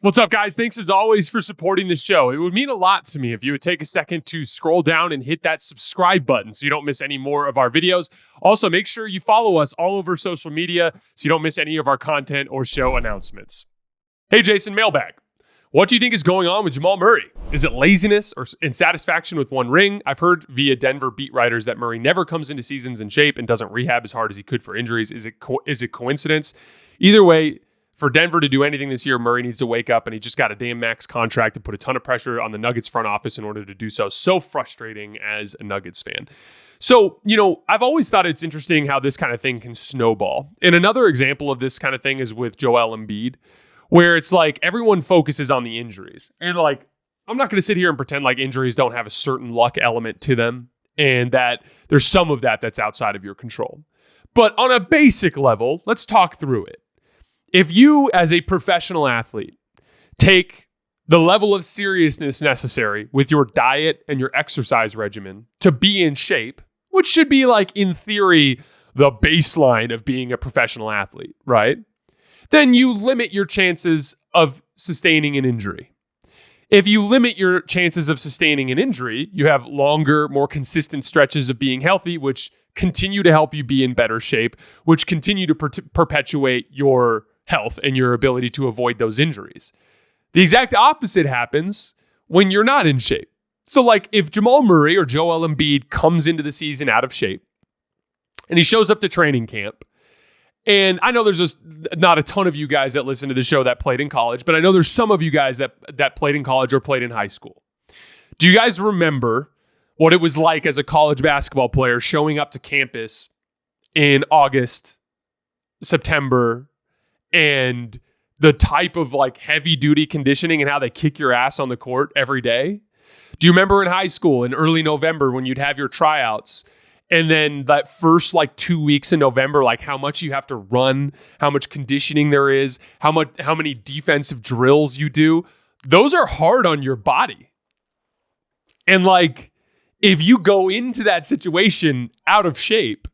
What's up, guys? Thanks as always for supporting the show. It would mean a lot to me if you would take a second to scroll down and hit that subscribe button so you don't miss any more of our videos. Also, make sure you follow us all over social media so you don't miss any of our content or show announcements. Hey, Jason, mailbag. What do you think is going on with Jamal Murray? Is it laziness or insatisfaction with one ring? I've heard via Denver beat writers that Murray never comes into seasons in shape and doesn't rehab as hard as he could for injuries. Is it coincidence? Either way, for Denver to do anything this year, Murray needs to wake up, and he just got a damn max contract to put a ton of pressure on the Nuggets front office in order to do so. So frustrating as a Nuggets fan. So, I've always thought it's interesting how this kind of thing can snowball. And another example of this kind of thing is with Joel Embiid, where it's like everyone focuses on the injuries. And I'm not going to sit here and pretend like injuries don't have a certain luck element to them and that there's some of that that's outside of your control. But on a basic level, let's talk through it. If you, as a professional athlete, take the level of seriousness necessary with your diet and your exercise regimen to be in shape, which should be in theory, the baseline of being a professional athlete, right? Then you limit your chances of sustaining an injury. If you limit your chances of sustaining an injury, you have longer, more consistent stretches of being healthy, which continue to help you be in better shape, which continue to perpetuate your health and your ability to avoid those injuries. The exact opposite happens when you're not in shape. So if Jamal Murray or Joel Embiid comes into the season out of shape and he shows up to training camp, and I know there's just not a ton of you guys that listen to the show that played in college, but I know there's some of you guys that played in college or played in high school. Do you guys remember what it was like as a college basketball player showing up to campus in August, September, and the type of heavy duty conditioning and how they kick your ass on the court every day? Do you remember in high school in early November when you'd have your tryouts and then that first 2 weeks in November, how much you have to run, how much conditioning there is, how many defensive drills you do? Those are hard on your body. And if you go into that situation out of shape,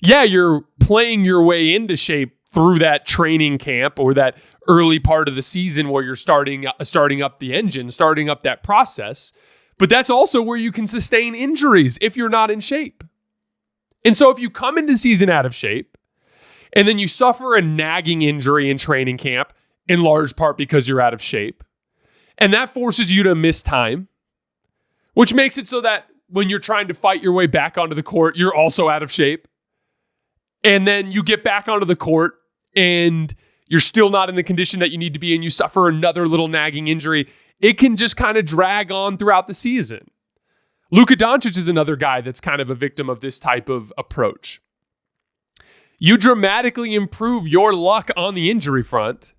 yeah, you're playing your way into shape through that training camp or that early part of the season where you're starting up the engine, starting up that process. But that's also where you can sustain injuries if you're not in shape. And so if you come into season out of shape and then you suffer a nagging injury in training camp, in large part because you're out of shape, and that forces you to miss time, which makes it so that when you're trying to fight your way back onto the court, you're also out of shape. And then you get back onto the court and you're still not in the condition that you need to be and you suffer another little nagging injury. It can just kind of drag on throughout the season. Luka Doncic is another guy that's kind of a victim of this type of approach. You dramatically improve your luck on the injury front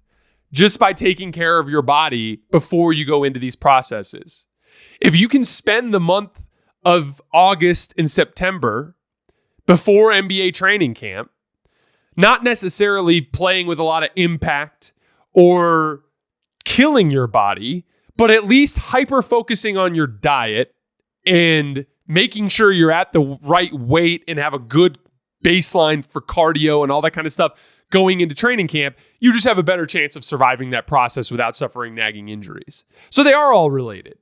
just by taking care of your body before you go into these processes. If you can spend the month of August and September before NBA training camp, not necessarily playing with a lot of impact or killing your body, but at least hyper-focusing on your diet and making sure you're at the right weight and have a good baseline for cardio and all that kind of stuff going into training camp, you just have a better chance of surviving that process without suffering nagging injuries. So they are all related.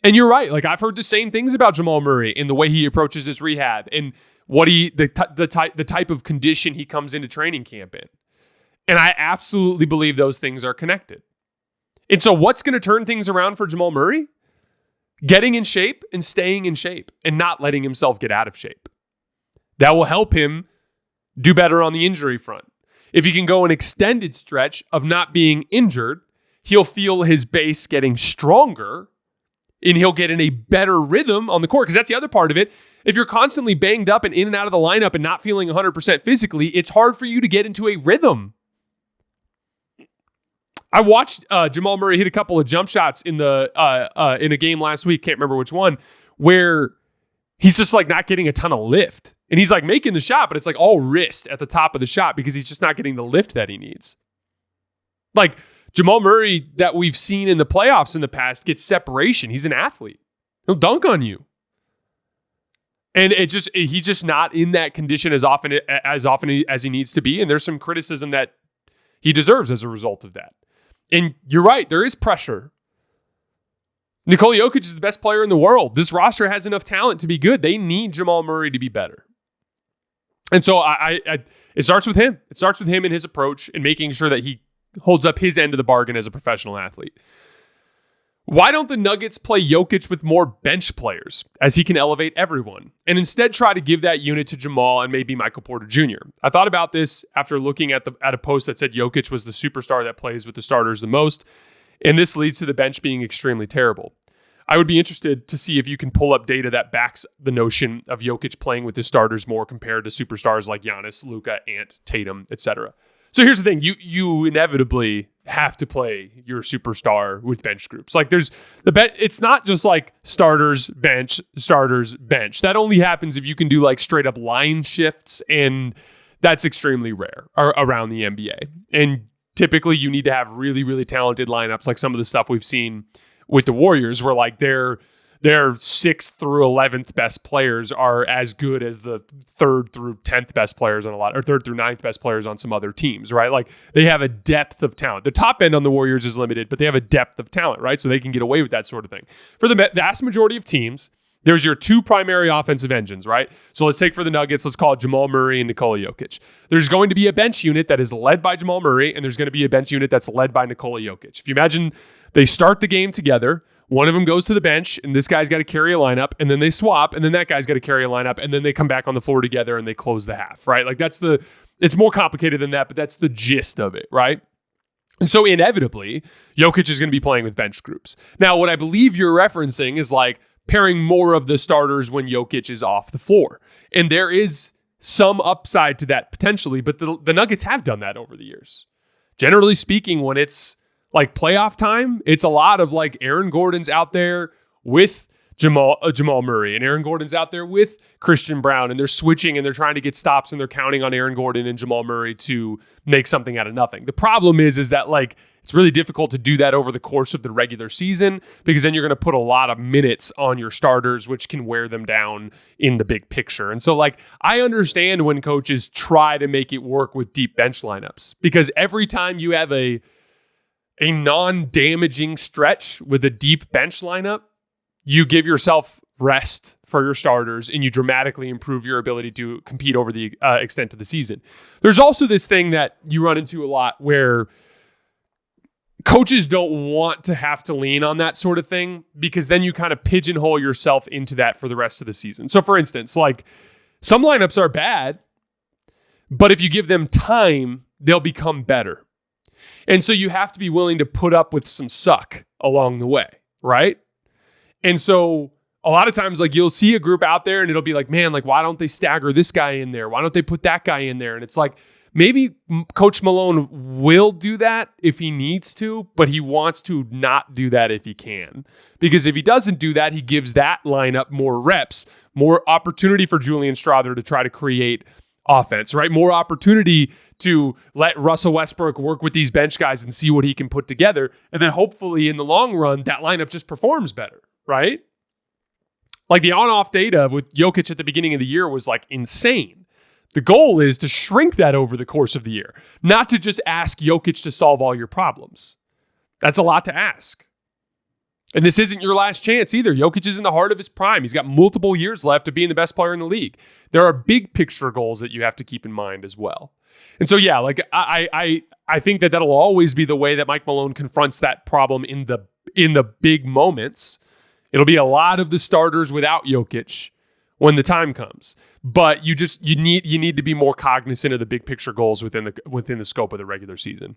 And you're right. I've heard the same things about Jamal Murray in the way he approaches his rehab and what the type of condition he comes into training camp in. And I absolutely believe those things are connected. And so what's going to turn things around for Jamal Murray? Getting in shape and staying in shape and not letting himself get out of shape. That will help him do better on the injury front. If he can go an extended stretch of not being injured, he'll feel his base getting stronger and he'll get in a better rhythm on the court. Because that's the other part of it. If you're constantly banged up and in and out of the lineup and not feeling 100% physically, it's hard for you to get into a rhythm. I watched Jamal Murray hit a couple of jump shots in a game last week, can't remember which one, where he's just not getting a ton of lift. And he's making the shot, but it's all wrist at the top of the shot because he's just not getting the lift that he needs. Jamal Murray that we've seen in the playoffs in the past gets separation. He's an athlete. He'll dunk on you. And he's just not in that condition as often as he needs to be. And there's some criticism that he deserves as a result of that. And you're right, there is pressure. Nikola Jokic is the best player in the world. This roster has enough talent to be good. They need Jamal Murray to be better. And so it starts with him. It starts with him and his approach and making sure that he holds up his end of the bargain as a professional athlete. Why don't the Nuggets play Jokic with more bench players, as he can elevate everyone, and instead try to give that unit to Jamal and maybe Michael Porter Jr.? I thought about this after looking at a post that said Jokic was the superstar that plays with the starters the most, and this leads to the bench being extremely terrible. I would be interested to see if you can pull up data that backs the notion of Jokic playing with the starters more compared to superstars like Giannis, Luka, Ant, Tatum, etc. So here's the thing. You inevitably have to play your superstar with bench groups. Like it's not just like starters, bench. That only happens if you can do like straight up line shifts, and that's extremely rare around the NBA. And typically you need to have really, really talented lineups, like some of the stuff we've seen with the Warriors, where like their 6th through 11th best players are as good as the 3rd through 10th best players on or 3rd through 9th best players on some other teams, right? Like they have a depth of talent. The top end on the Warriors is limited, but they have a depth of talent, right? So they can get away with that sort of thing. For the vast majority of teams, there's your 2 primary offensive engines, right? So let's take for the Nuggets, let's call it Jamal Murray and Nikola Jokic. There's going to be a bench unit that is led by Jamal Murray, and there's going to be a bench unit that's led by Nikola Jokic. If you imagine they start the game together, one of them goes to the bench, and this guy's got to carry a lineup, and then they swap, and then that guy's got to carry a lineup, and then they come back on the floor together and they close the half, right? Like it's more complicated than that, but that's the gist of it, right? And so inevitably, Jokic is going to be playing with bench groups. Now, what I believe you're referencing is like pairing more of the starters when Jokic is off the floor. And there is some upside to that potentially, but the Nuggets have done that over the years. Generally speaking, when it's like playoff time, it's a lot of like Aaron Gordon's out there with Jamal Murray, and Aaron Gordon's out there with Christian Brown, and they're switching and they're trying to get stops, and they're counting on Aaron Gordon and Jamal Murray to make something out of nothing. The problem is that like it's really difficult to do that over the course of the regular season, because then you're going to put a lot of minutes on your starters, which can wear them down in the big picture. And so like I understand when coaches try to make it work with deep bench lineups, because every time you have a non-damaging stretch with a deep bench lineup, you give yourself rest for your starters and you dramatically improve your ability to compete over the extent of the season. There's also this thing that you run into a lot where coaches don't want to have to lean on that sort of thing, because then you kind of pigeonhole yourself into that for the rest of the season. So for instance, like some lineups are bad, but if you give them time, they'll become better. And so you have to be willing to put up with some suck along the way, right? And so a lot of times, like you'll see a group out there and it'll be like, man, like why don't they stagger this guy in there? Why don't they put that guy in there? And it's like, maybe Coach Malone will do that if he needs to, but he wants to not do that if he can. Because if he doesn't do that, he gives that lineup more reps, more opportunity for Julian Strawther to try to create offense, right? More opportunity to let Russell Westbrook work with these bench guys and see what he can put together. And then hopefully in the long run, that lineup just performs better, right? Like the on-off data with Jokic at the beginning of the year was like insane. The goal is to shrink that over the course of the year, not to just ask Jokic to solve all your problems. That's a lot to ask. And this isn't your last chance either. Jokic is in the heart of his prime. He's got multiple years left of being the best player in the league. There are big picture goals that you have to keep in mind as well. And so, yeah, like I think that that'll always be the way that Mike Malone confronts that problem in the big moments. It'll be a lot of the starters without Jokic when the time comes. But you need to be more cognizant of the big picture goals within the scope of the regular season.